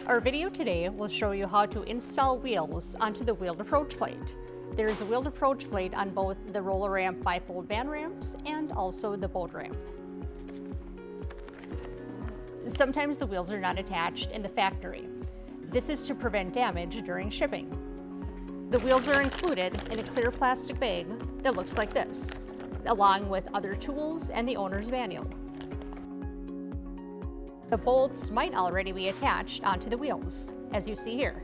Our video today will show you how to install wheels onto the wheeled approach plate. There is a wheeled approach plate on both the roller ramp bifold van ramps and also the boat ramp. Sometimes the wheels are not attached in the factory. This is to prevent damage during shipping. The wheels are included in a clear plastic bag that looks like this, along with other tools and the owner's manual. The bolts might already be attached onto the wheels, as you see here,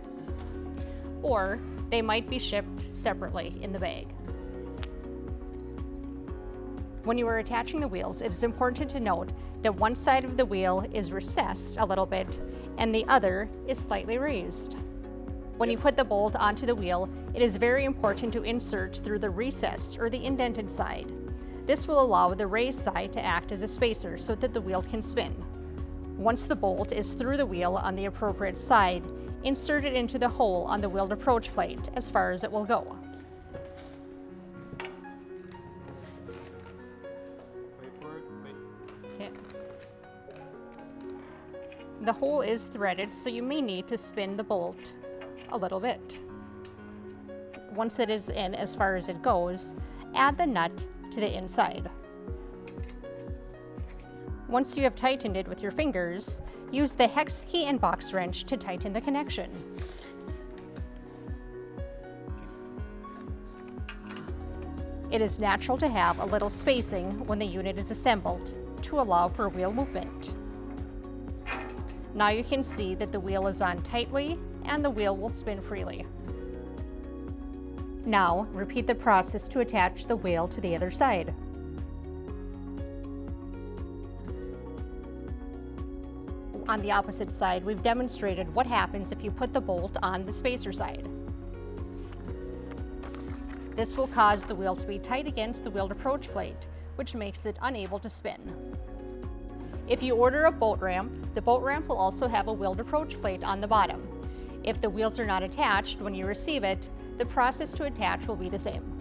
or they might be shipped separately in the bag. When you are attaching the wheels, it is important to note that one side of the wheel is recessed a little bit and the other is slightly raised. When you put the bolt onto the wheel, it is very important to insert through the recessed or the indented side. This will allow the raised side to act as a spacer so that the wheel can spin. Once the bolt is through the wheel on the appropriate side, insert it into the hole on the wheeled approach plate as far as it will go. Okay. The hole is threaded, so you may need to spin the bolt a little bit. Once it is in as far as it goes, add the nut to the inside. Once you have tightened it with your fingers, use the hex key and box wrench to tighten the connection. It is natural to have a little spacing when the unit is assembled to allow for wheel movement. Now you can see that the wheel is on tightly and the wheel will spin freely. Now, repeat the process to attach the wheel to the other side. On the opposite side, we've demonstrated what happens if you put the bolt on the spacer side. This will cause the wheel to be tight against the wheeled approach plate, which makes it unable to spin. If you order a boat ramp, the boat ramp will also have a wheeled approach plate on the bottom. If the wheels are not attached when you receive it, the process to attach will be the same.